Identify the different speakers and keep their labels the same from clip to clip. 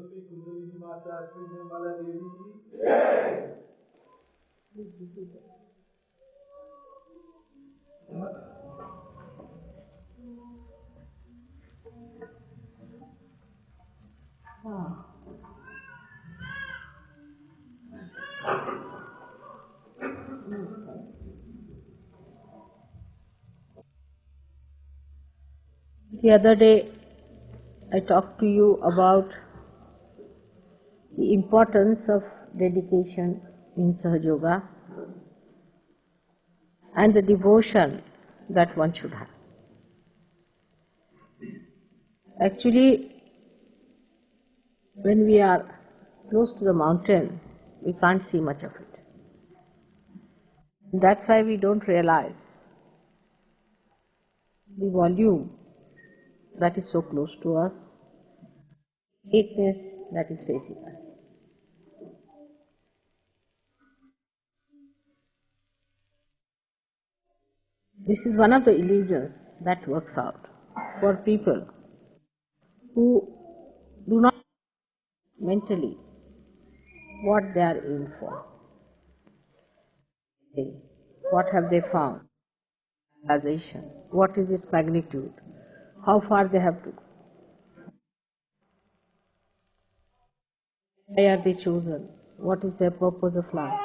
Speaker 1: Shree Mataji, Shree Mataji.
Speaker 2: The other day I talked to you about the importance of dedication in Sahaja Yoga and the devotion that one should have. Actually, when we are close to the mountain, we can't see much of it. That's why we don't realize the volume that is so close to us, greatness that is facing us. This is one of the illusions that works out for people who do not mentally what they are in for. What have they found? Realization. What is its magnitude? How far they have to go? Why are they chosen? What is their purpose of life?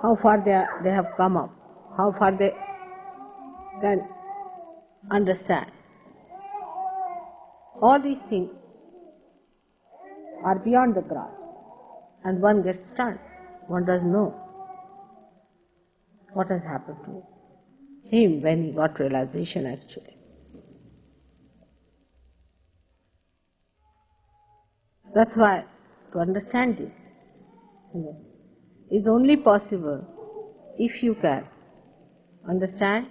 Speaker 2: How far they have come up? How far they can understand? All these things are beyond the grasp, and one gets stunned. One doesn't know what has happened to him when he got realization actually. That's why to understand this is only possible if you can understand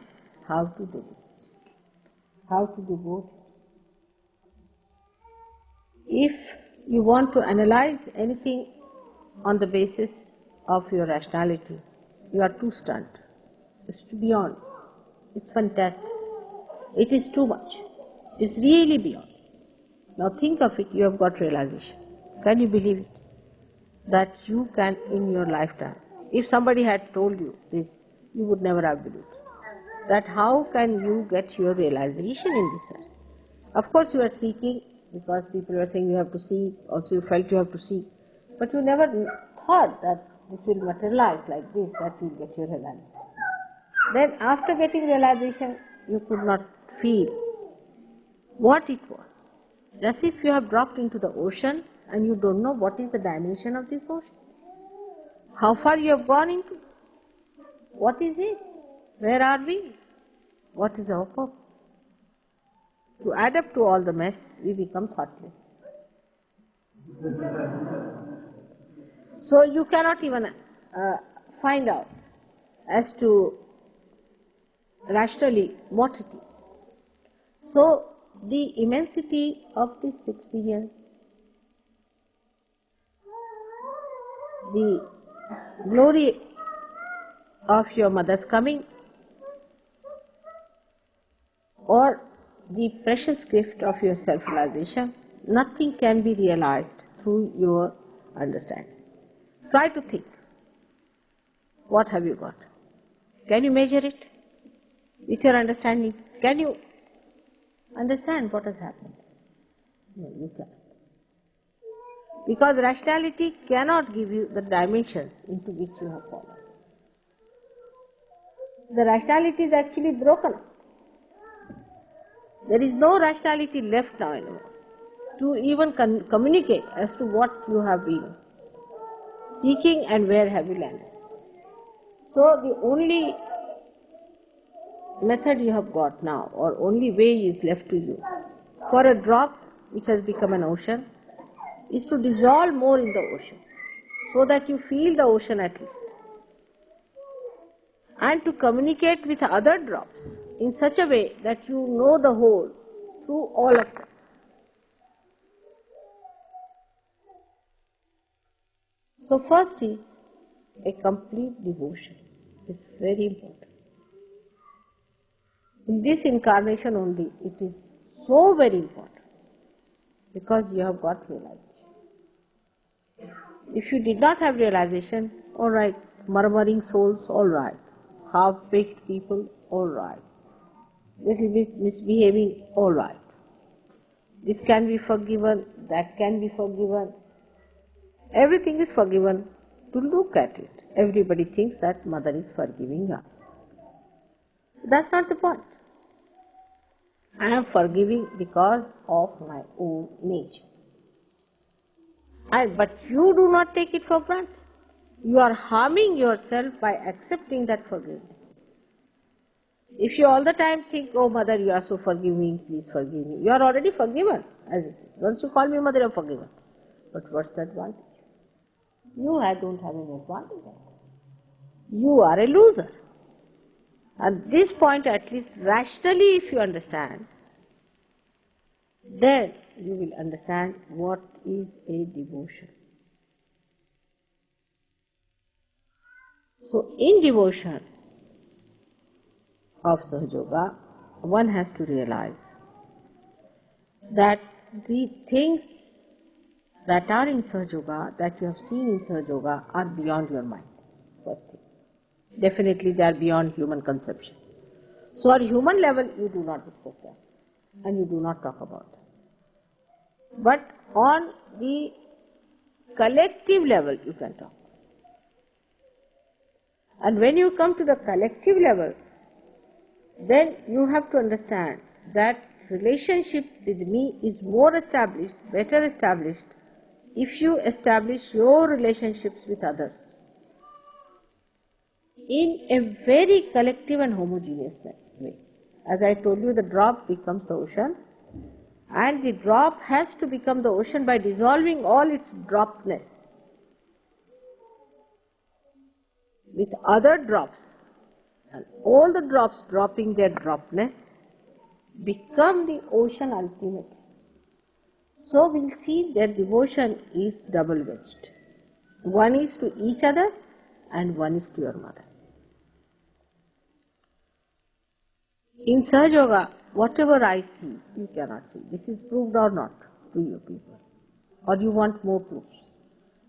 Speaker 2: how to do it, how to do both. If you want to analyze anything on the basis of your rationality, you are too stunned. It's beyond. It's fantastic. It is too much. It's really beyond. Now think of it, you have got realization. Can you believe it? That you can in your lifetime. If somebody had told you this, you would never have believed. That how can you get your realization in this life? Of course you are seeking, because people were saying you have to seek, also you felt you have to seek. But you never thought that this will materialize like this, that you will get your realization. Then after getting realization, you could not feel what it was. As if you have dropped into the ocean and you don't know what is the dimension of this ocean. How far you have gone into? What is it? Where are we? What is our purpose? To add up to all the mess, we become thoughtless. So you cannot even find out as to rationally what it is. So the immensity of this experience, the glory of your mother's coming, or the precious gift of your self-realization, nothing can be realized through your understanding. Try to think. What have you got? Can you measure it with your understanding? Can you understand what has happened? No, you cannot. Because rationality cannot give you the dimensions into which you have fallen. The rationality is actually broken. There is no rationality left now anymore to even communicate as to what you have been seeking and where have you landed. So the only method you have got now, or only way is left to you, for a drop which has become an ocean, is to dissolve more in the ocean, so that you feel the ocean at least, and to communicate with other drops in such a way that you know the whole through all of them. So first is a complete devotion. It's very important. In this incarnation only, it is so very important. because you have got realization. If you did not have realization, all right, murmuring souls, all right, half-baked people, all right, little bit misbehaving, all right. This can be forgiven, that can be forgiven. Everything is forgiven to look at it. Everybody thinks that mother is forgiving us. That's not the point. I am forgiving because of my own nature. But you do not take it for granted. You are harming yourself by accepting that forgiveness. If you all the time think, oh mother, you are so forgiving, please forgive me. You are already forgiven as it is. Once you call me mother, you are forgiven. But what's the advantage? You don't have any advantage. You are a loser. At this point, at least rationally, if you understand, then you will understand what is a devotion. So, in devotion of Sahaja, one has to realize that the things that are in Sahaja, that you have seen in Sahaja, are beyond your mind. First thing. Definitely they are beyond human conception. So at human level you do not discuss them and you do not talk about them. But on the collective level you can talk. And when you come to the collective level, then you have to understand that relationship with me is more established, better established, if you establish your relationships with others in a very collective and homogeneous way. As I told you, the drop becomes the ocean, and the drop has to become the ocean by dissolving all its dropness with other drops, and all the drops dropping their dropness become the ocean ultimately. So we'll see that devotion is double-edged. One is to each other and one is to your mother. In Sahaja Yoga, whatever I see, you cannot see. This is proved or not to you people? Or you want more proofs?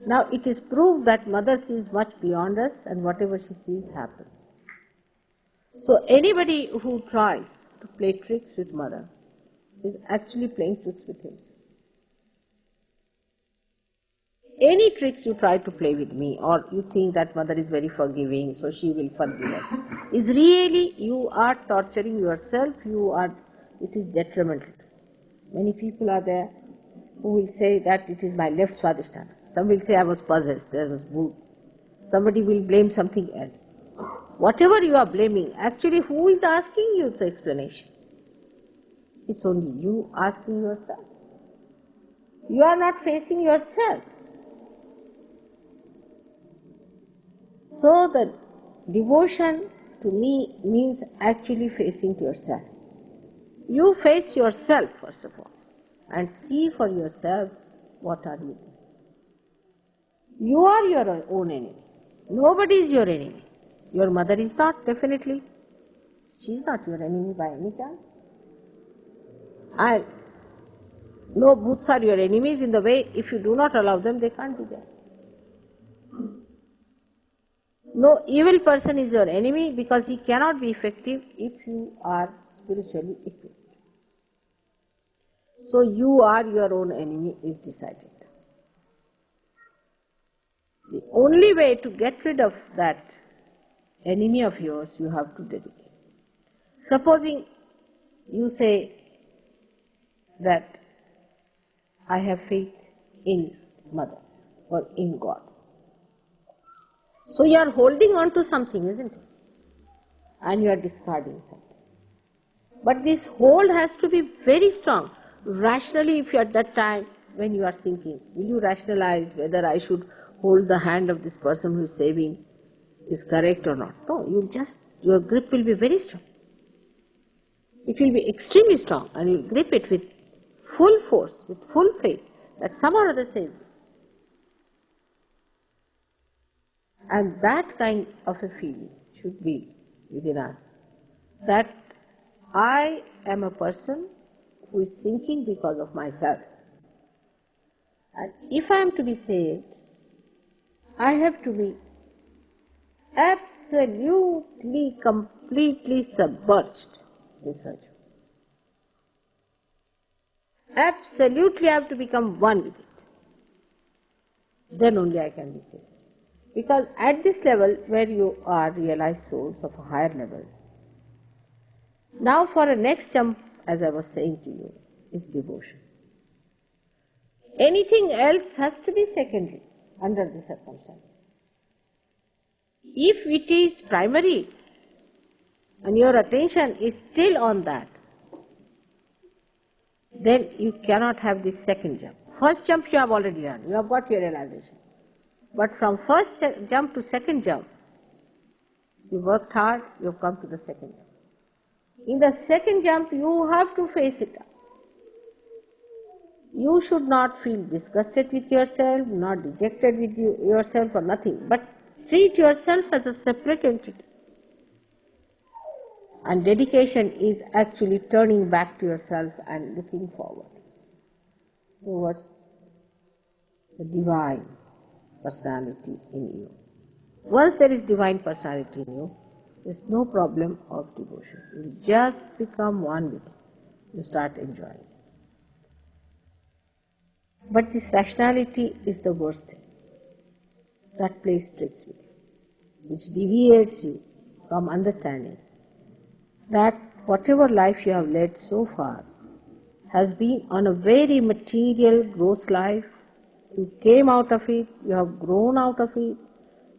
Speaker 2: Now it is proved that mother sees much beyond us and whatever she sees happens. So anybody who tries to play tricks with mother is actually playing tricks with himself. Any tricks you try to play with me, or you think that mother is very forgiving, so she will forgive us, is really, you are torturing yourself, it is detrimental. Many people are there who will say that it is my left swadhisthana. Some will say I was possessed, there was mood. Somebody will blame something else. Whatever you are blaming, actually who is asking you the explanation? It's only you asking yourself. You are not facing yourself. So the devotion to me means actually facing yourself. You face yourself first of all and see for yourself what are you doing. You are your own enemy. Nobody is your enemy. Your mother is not, definitely. She is not your enemy by any chance. And no bhoots are your enemies in the way if you do not allow them, they can't be there. No evil person is your enemy because he cannot be effective if you are spiritually equipped. So you are your own enemy is decided. The only way to get rid of that enemy of yours, you have to dedicate. Supposing you say that I have faith in mother or in God. So you are holding on to something, isn't it? And you are discarding something. But this hold has to be very strong. Rationally, if you are at that time when you are thinking, will you rationalize whether I should hold the hand of this person who is saving is correct or not? No, your grip will be very strong. It will be extremely strong and you will grip it with full force, with full faith that somehow or other saves you. And that kind of a feeling should be within us, that I am a person who is sinking because of myself. And if I am to be saved, I have to be absolutely, completely submerged in Sahaja. Absolutely, I have to become one with it. Then only I can be saved. Because at this level where you are realized souls of a higher level, now for a next jump, as I was saying to you, is devotion. Anything else has to be secondary under the circumstances. If it is primary and your attention is still on that, then you cannot have this second jump. First jump you have already done, you have got your realization. But from first jump to second jump, you worked hard, you have come to the second jump. In the second jump, you have to face it up. You should not feel disgusted with yourself, not dejected with yourself or nothing, but treat yourself as a separate entity. And dedication is actually turning back to yourself and looking forward towards the divine personality in you. Once there is divine personality in you, there is no problem of devotion. You just become one with it. You start enjoying it. But this rationality is the worst thing. That plays tricks with you, which deviates you from understanding that whatever life you have led so far has been on a very material, gross life. You came out of it, you have grown out of it,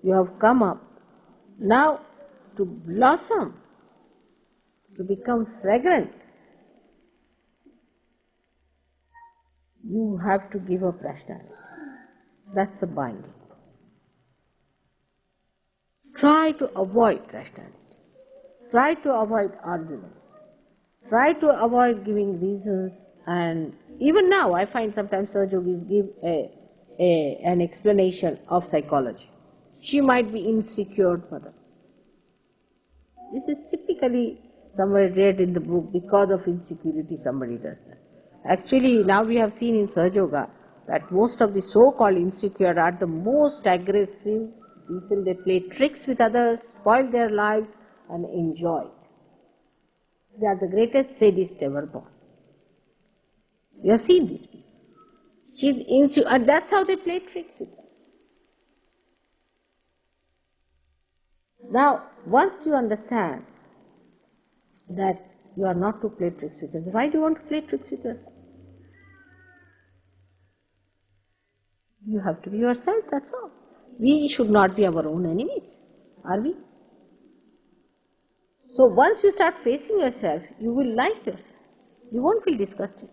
Speaker 2: you have come up. Now, to blossom, to become fragrant, you have to give up rationality. That's a binding. Try to avoid rationality. Try to avoid arguments. Try to avoid giving reasons. And even now, I find sometimes Sahajogis give an explanation of psychology. She might be insecure mother. This is typically somewhere read in the book. Because of insecurity, somebody does that. Actually, now we have seen in Sahaja Yoga that most of the so-called insecure are the most aggressive people. They play tricks with others, spoil their lives, and enjoy it. They are the greatest sadists ever born. You have seen these people. She's insecure, and that's how they play tricks with us. Now, once you understand that you are not to play tricks with us, why do you want to play tricks with yourself? You have to be yourself, that's all. We should not be our own enemies, are we? So once you start facing yourself, you will like yourself. You won't feel disgusted.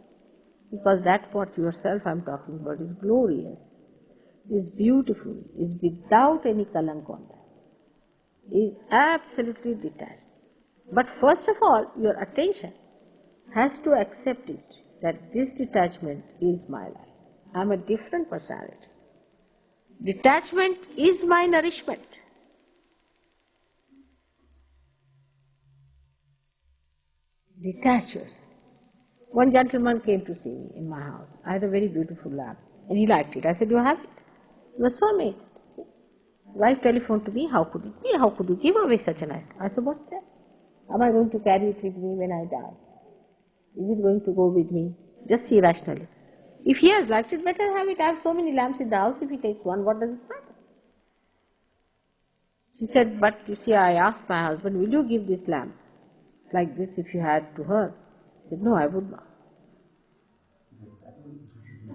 Speaker 2: Because that what yourself I'm talking about is glorious, is beautiful, is without any kalank on that, is absolutely detached. But first of all, your attention has to accept it, that this detachment is my life. I'm a different personality. Detachment is my nourishment. Detach yourself. One gentleman came to see me in my house. I had a very beautiful lamp and he liked it. I said, you have it? He was so amazed. Wife telephoned to me, how could it be? How could you give away such a nice lamp? I said, what's that? Am I going to carry it with me when I die? Is it going to go with me? Just see rationally. If he has liked it, better have it. I have so many lamps in the house. If he takes one, what does it matter? She said, but you see, I asked my husband, will you give this lamp like this if you had to her? He said, no, I would not.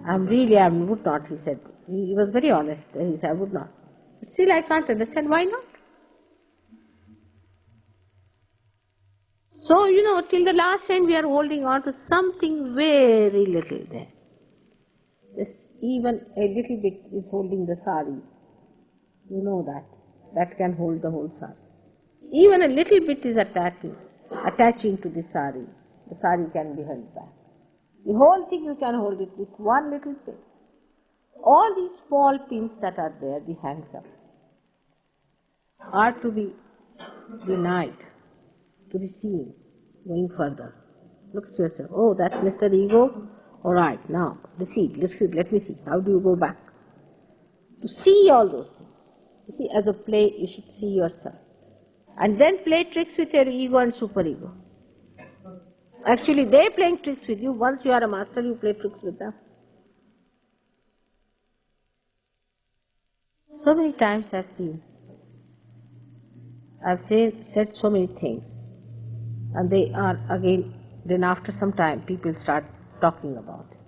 Speaker 2: I would not, he said. He was very honest. He said, I would not. But still, I can't understand why not. So, till the last end we are holding on to something very little there. This, even a little bit is holding the sari. You know that. That can hold the whole sari. Even a little bit is attaching to the sari. The sari can be held back. The whole thing you can hold it with one little pin. All these small pins that are there, the hangs up, are to be denied, to be seen, going further. Look at yourself. Oh, that's Mr. Ego. Alright, now, let me see. How do you go back? To see all those things. You see, as a play, you should see yourself. And then play tricks with your ego and superego. Actually, they're playing tricks with you. Once you are a master, you play tricks with them. So many times I've said so many things, and they are again, then after some time, people start talking about it.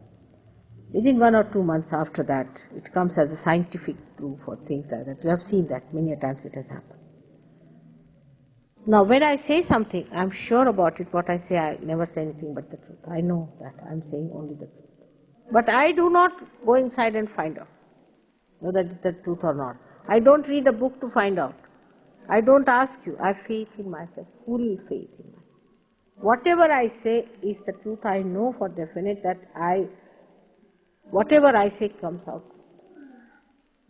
Speaker 2: Within 1 or 2 months after that, it comes as a scientific proof or things like that. You have seen that many a times it has happened. Now, when I say something, I'm sure about it. What I say, I never say anything but the truth. I know that I'm saying only the truth. But I do not go inside and find out whether it's the truth or not. I don't read a book to find out. I don't ask you. I have faith in myself, full faith in myself. Whatever I say is the truth. I know for definite that whatever I say comes out.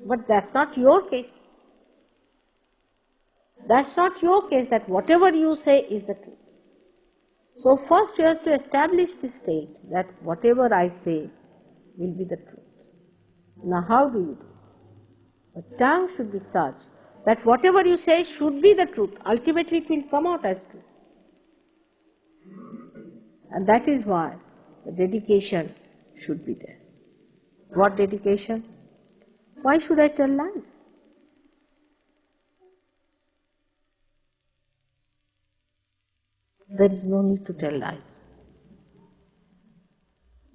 Speaker 2: But that's not your case. That's not your case, that whatever you say is the truth. So first you have to establish the state that whatever I say will be the truth. Now how do you do it? The tongue should be such that whatever you say should be the truth. Ultimately it will come out as truth. And that is why the dedication should be there. What dedication? Why should I tell lies? There is no need to tell lies.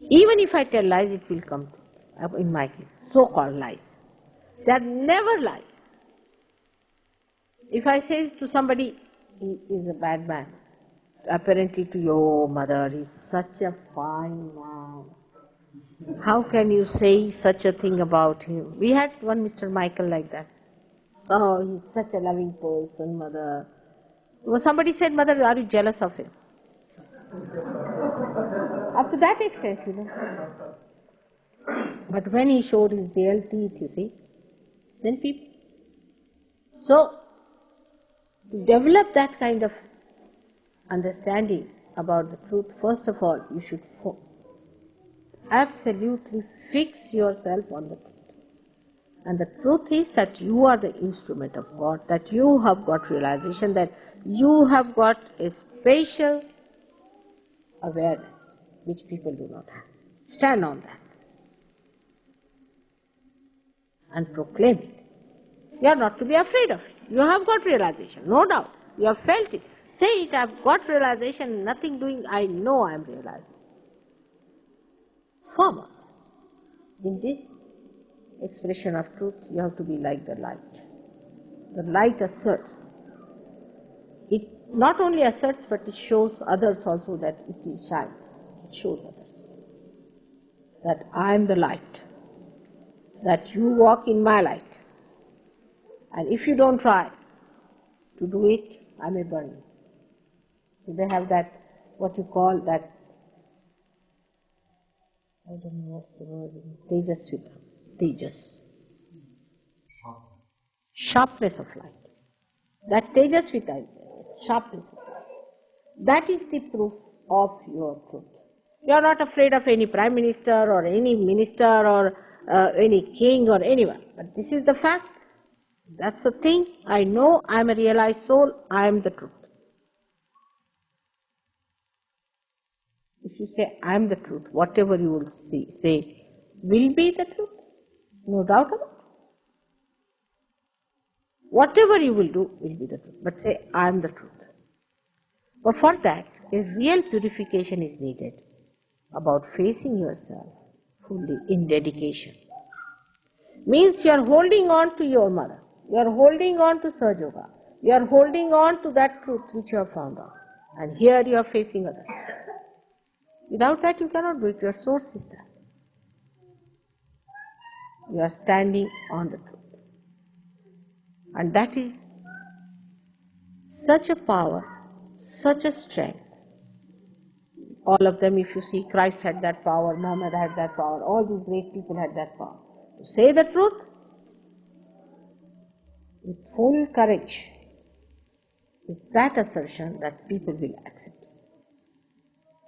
Speaker 2: Even if I tell lies, it will come to, in my case, so-called lies. They are never lies. If I say to somebody, he is a bad man, apparently to your mother, he's such a fine man. How can you say such a thing about him? We had one Mr. Michael like that. Oh, he's such a loving person, mother. Well, somebody said, mother, are you jealous of him? Up to that extent, But when he showed his real teeth, you see, then people. So, to develop that kind of understanding about the truth, first of all, you should absolutely fix yourself on the truth. And the truth is that you are the instrument of God, that you have got realization, that you have got a spatial awareness, which people do not have. Stand on that and proclaim it. You are not to be afraid of it. You have got realization, no doubt. You have felt it. Say it, I have got realization, nothing doing, I know I am realizing. Firm on. In this expression of truth, you have to be like the light. The light asserts. It not only asserts, but it shows others also that it shines. It shows others that I am the light, that you walk in my light. And if you don't try to do it, I may burn you. So they have that, what you call that, I don't know what's the word, tejas. Sharpness of light. That tejasvita, sharpness of light. That is the proof of your truth. You are not afraid of any prime minister or any minister or any king or anyone. But this is the fact. That's the thing. I know I am a realized soul. I am the truth. If you say I am the truth, whatever you will say will be the truth. No doubt about it. Whatever you will do will be the truth. But say I am the truth. But for that, a real purification is needed about facing yourself fully in dedication. Means you are holding on to your mother. You are holding on to Sahaja. You are holding on to that truth which you have found out. And here you are facing others. Without that you cannot do it. Your source is that. You are standing on the truth. And that is such a power, such a strength. All of them, if you see, Christ had that power, Muhammad had that power, all these great people had that power. To say the truth with full courage, with that assertion that people will accept.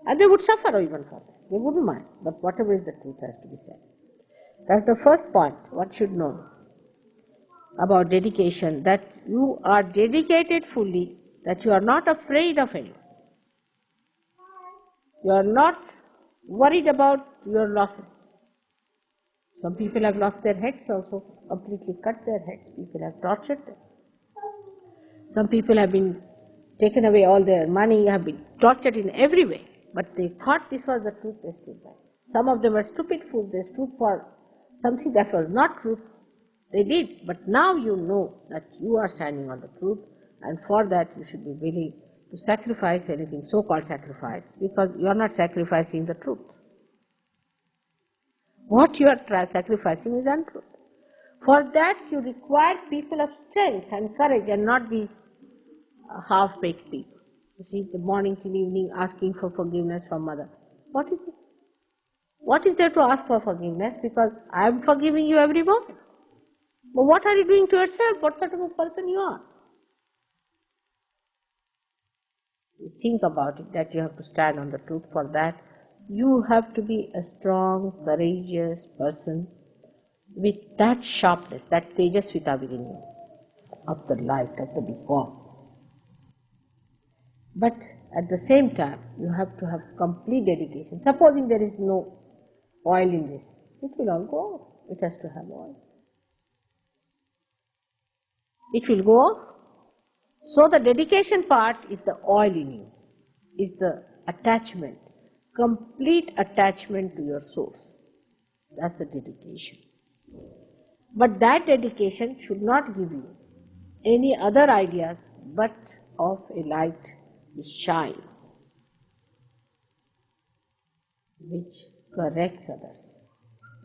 Speaker 2: And they would suffer even for that. They wouldn't mind, but whatever is the truth has to be said. That's the first point, what should know about dedication, that you are dedicated fully, that you are not afraid of anything. You are not worried about your losses. Some people have lost their heads also, completely cut their heads. People have tortured them. Some people have been taken away all their money, have been tortured in every way. But they thought this was the truth, they stood by. Some of them were stupid fools, they stood for something that was not truth. They did, but now you know that you are standing on the truth, and for that you should be willing to sacrifice anything, so-called sacrifice, because you are not sacrificing the truth. What you are sacrificing is untruth. For that you require people of strength and courage, and not these half-baked people. You see, the morning till evening asking for forgiveness from mother. What is it? What is there to ask for forgiveness? Because I am forgiving you every moment. But what are you doing to yourself? What sort of a person you are? You think about it, that you have to stand on the truth. For that, you have to be a strong, courageous person with that sharpness, that tejasvita within you, of the light, of the beacon. But at the same time, you have to have complete dedication. Supposing there is no oil in this, it will all go off. It has to have oil. It will go off. So the dedication part is the oil in you, is the attachment, complete attachment to your source. That's the dedication. But that dedication should not give you any other ideas but of a light which shines, which corrects others,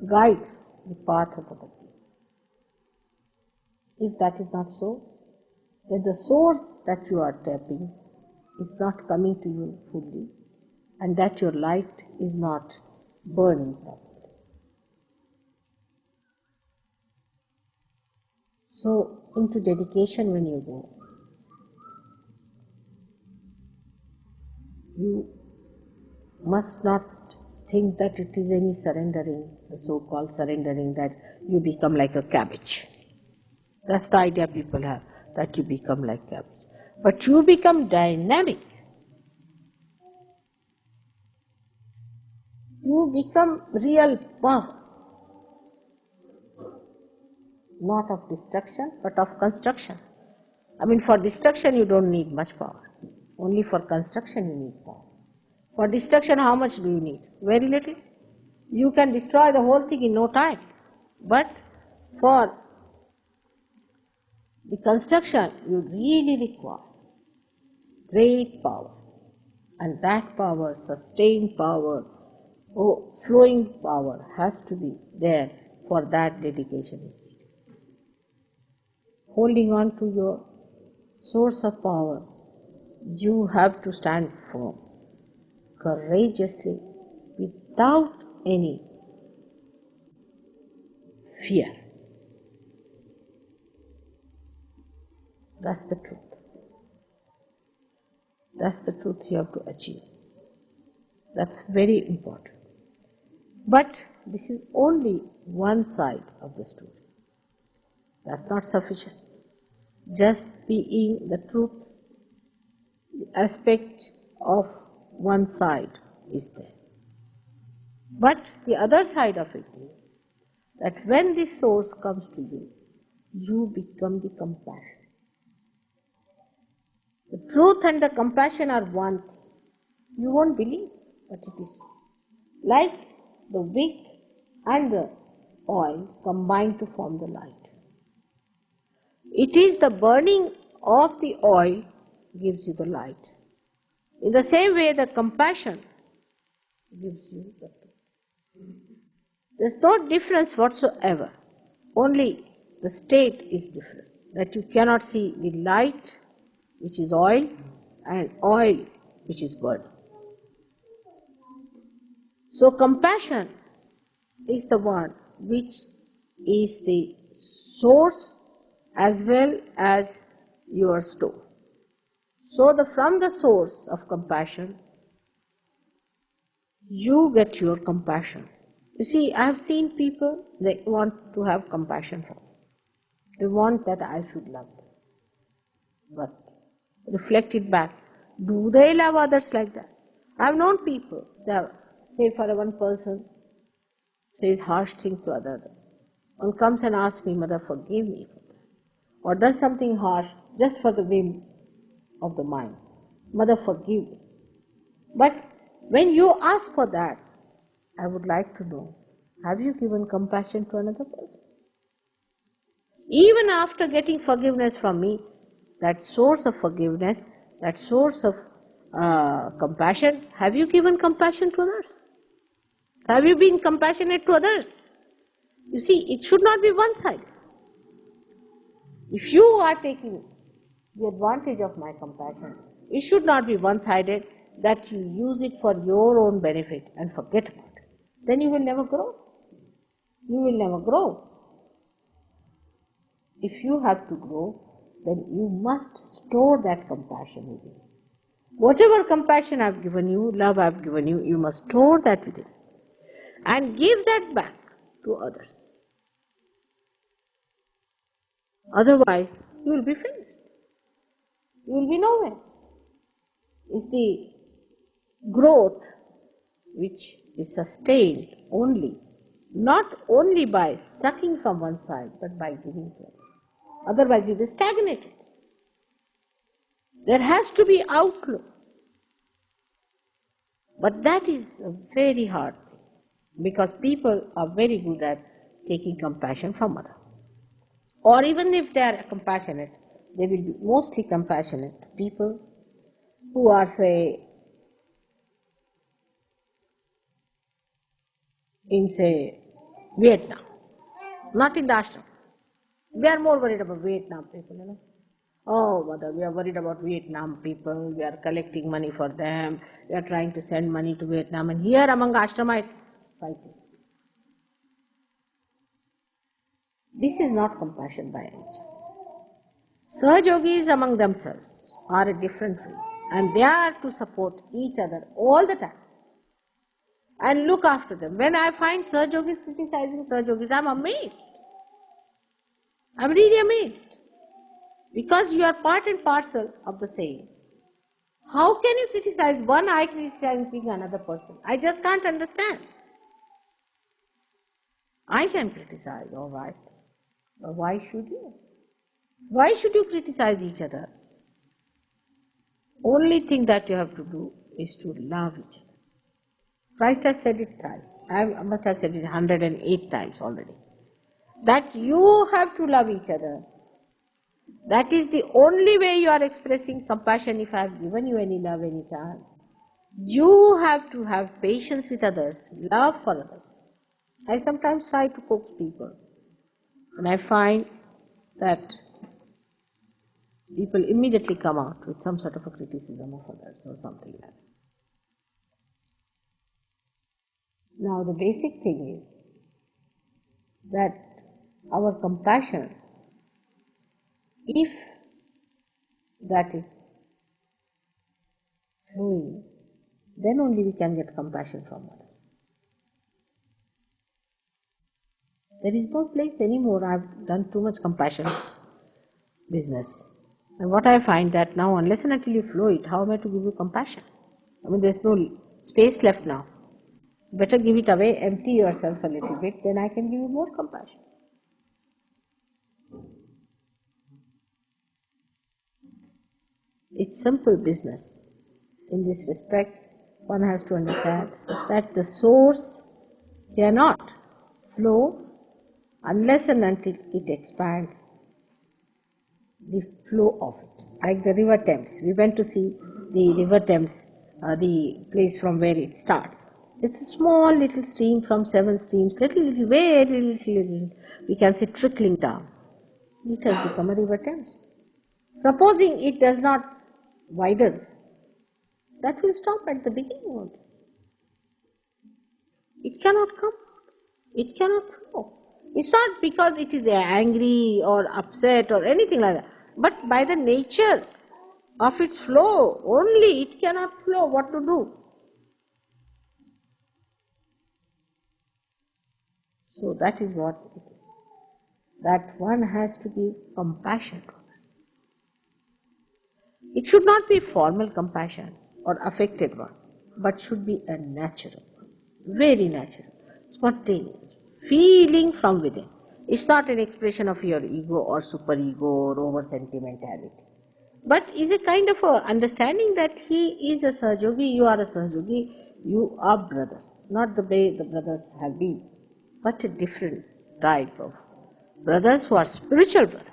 Speaker 2: guides the path of other people. If that is not so, then the source that you are tapping is not coming to you fully, and that your light is not burning properly. So, into dedication when you go, you must not think that it is any surrendering, the so-called surrendering, that you become like a cabbage. That's the idea people have, that you become like cabbage. But you become dynamic. You become real power. Not of destruction, but of construction. I mean, for destruction you don't need much power. Only for construction you need power. For destruction, how much do you need? Very little. You can destroy the whole thing in no time. But for the construction, you really require great power. And that power, sustained power, flowing power, has to be there. For that, dedication is needed. Holding on to your source of power, you have to stand firm, courageously, without any fear. That's the truth. That's the truth you have to achieve. That's very important. But this is only one side of the story. That's not sufficient. Just being the truth, the aspect of one side is there. But the other side of it is that when this source comes to you, you become the compassion. The truth and the compassion are one thing. You won't believe, but it is like the wick and the oil combine to form the light. It is the burning of the oil gives you the light. In the same way, the compassion gives you the truth. There's no difference whatsoever. Only the state is different. That you cannot see the light, which is oil, and oil, which is burning. So compassion is the one which is the source as well as your store. So from the source of compassion, you get your compassion. You see, I have seen people, they want to have compassion for me. They want that I should love them. But reflect it back. Do they love others like that? I have known people that, say for one person, says harsh things to another. One comes and asks me, Mother, forgive me for that. Or does something harsh just for the whim of the mind. Mother, forgive me. But when you ask for that, I would like to know, have you given compassion to another person? Even after getting forgiveness from me, that source of forgiveness, that source of compassion, have you given compassion to others? Have you been compassionate to others? You see, it should not be one-sided. If you are taking the advantage of my compassion, it should not be one-sided, that you use it for your own benefit and forget about it. Then you will never grow. You will never grow. If you have to grow, then you must store that compassion within you. Whatever compassion I've given you, love I've given you, you must store that within you and give that back to others. Otherwise, you will be finished. You will be nowhere. It's the growth which is sustained only, not only by sucking from one side, but by giving to others. Otherwise, you will be stagnated. There has to be outflow. But that is a very hard thing, because people are very good at taking compassion from others. Or even if they are compassionate, they will be mostly compassionate to people who are, say, in, say, Vietnam, not in the ashram. They are more worried about Vietnam people, you know. Oh, mother, we are worried about Vietnam people, we are collecting money for them, we are trying to send money to Vietnam, and here among ashramites, fighting. This is not compassion by any chance. Sahajogis among themselves are a different breed, and they are to support each other all the time and look after them. When I find Sahajogis criticizing Sahajogis, I am amazed. I am really amazed. Because you are part and parcel of the same. How can you criticize one eye criticizing another person? I just can't understand. I can criticize, all right. But why should you? Why should you criticize each other? Only thing that you have to do is to love each other. Christ has said it thrice. I must have said it 108 times already. That you have to love each other. That is the only way you are expressing compassion. If I have given you any love any time, you have to have patience with others, love for others. I sometimes try to coax people, and I find that people immediately come out with some sort of a criticism of others or something like that. Now the basic thing is that our compassion, if that is flowing, then only we can get compassion from others. There is no place anymore. I've done too much compassion business. And what I find that now, unless and until you flow it, how am I to give you compassion? I mean, there's no space left now. Better give it away, empty yourself a little bit, then I can give you more compassion. It's simple business. In this respect, one has to understand that the source cannot flow unless and until it expands the flow of it. Like the river Thames. We went to see the river Thames, the place from where it starts. It's a small little stream from 7 streams, very little, we can say trickling down. It has become a river Thames. Supposing it does not widen, that will stop at the beginning only. It cannot come. It cannot flow. It's not because it is angry or upset or anything like that, but by the nature of its flow, only it cannot flow. What to do? So that is what it is. That one has to give compassion to others. It should not be formal compassion or affected one, but should be a natural one. Very natural, spontaneous, feeling from within. It's not an expression of your ego or superego or over sentimentality, but is a kind of a understanding that he is a Sahajogi, you are a Sahajogi, you are brothers. Not the way the brothers have been, but a different type of brothers who are spiritual brothers.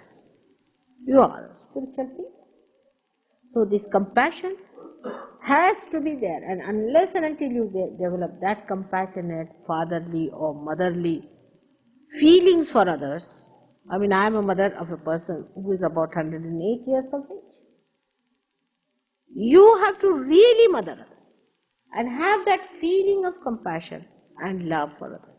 Speaker 2: You are a spiritual people. So this compassion has to be there, and unless and until you develop that compassionate, fatherly or motherly feelings for others, I mean, I am a mother of a person who is about 108 years of age. You have to really mother others and have that feeling of compassion and love for others.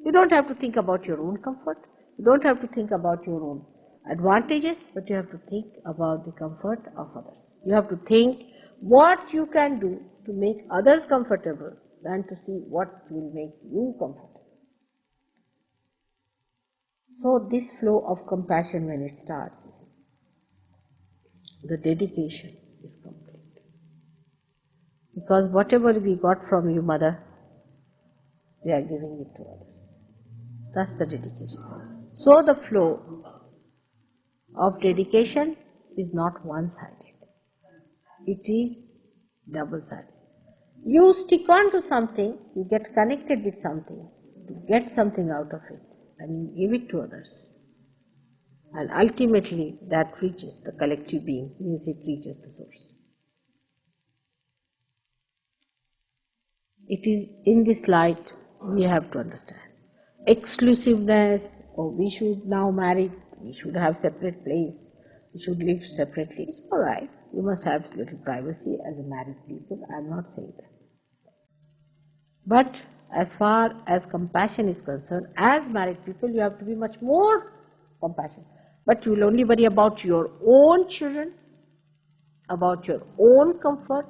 Speaker 2: You don't have to think about your own comfort. You don't have to think about your own advantages, but you have to think about the comfort of others. You have to think what you can do to make others comfortable than to see what will make you comfortable. So this flow of compassion, when it starts, the dedication is complete. Because whatever we got from you, mother, we are giving it to others. That's the dedication. So the flow of dedication is not one-sided. It is double-sided. You stick on to something, you get connected with something, to get something out of it, and you give it to others. And ultimately that reaches the collective being, means it reaches the source. It is in this light we have to understand. Exclusiveness, or we should now marry, we should have separate place, we should live separately. It's alright. You must have little privacy as a married people. I am not saying that. But as far as compassion is concerned, as married people, you have to be much more compassionate. But you will only worry about your own children, about your own comfort,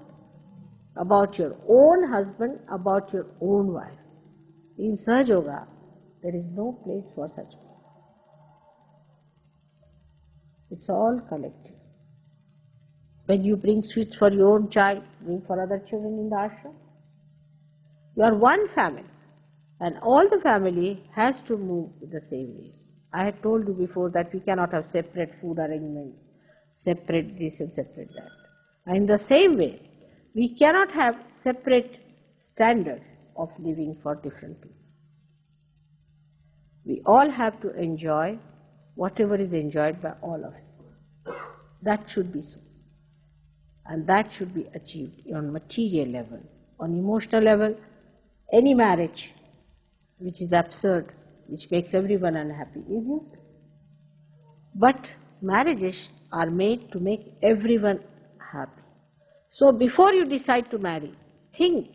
Speaker 2: about your own husband, about your own wife. In Sahaja Yoga, there is no place for such. It's all collective. When you bring sweets for your own child, bring for other children in the ashram. You are one family, and all the family has to move with the same ways. I had told you before that we cannot have separate food arrangements, separate this and separate that. And in the same way, we cannot have separate standards of living for different people. We all have to enjoy whatever is enjoyed by all of you. That should be so. And that should be achieved on material level. On emotional level, any marriage which is absurd, which makes everyone unhappy, is useless. But marriages are made to make everyone happy. So before you decide to marry, think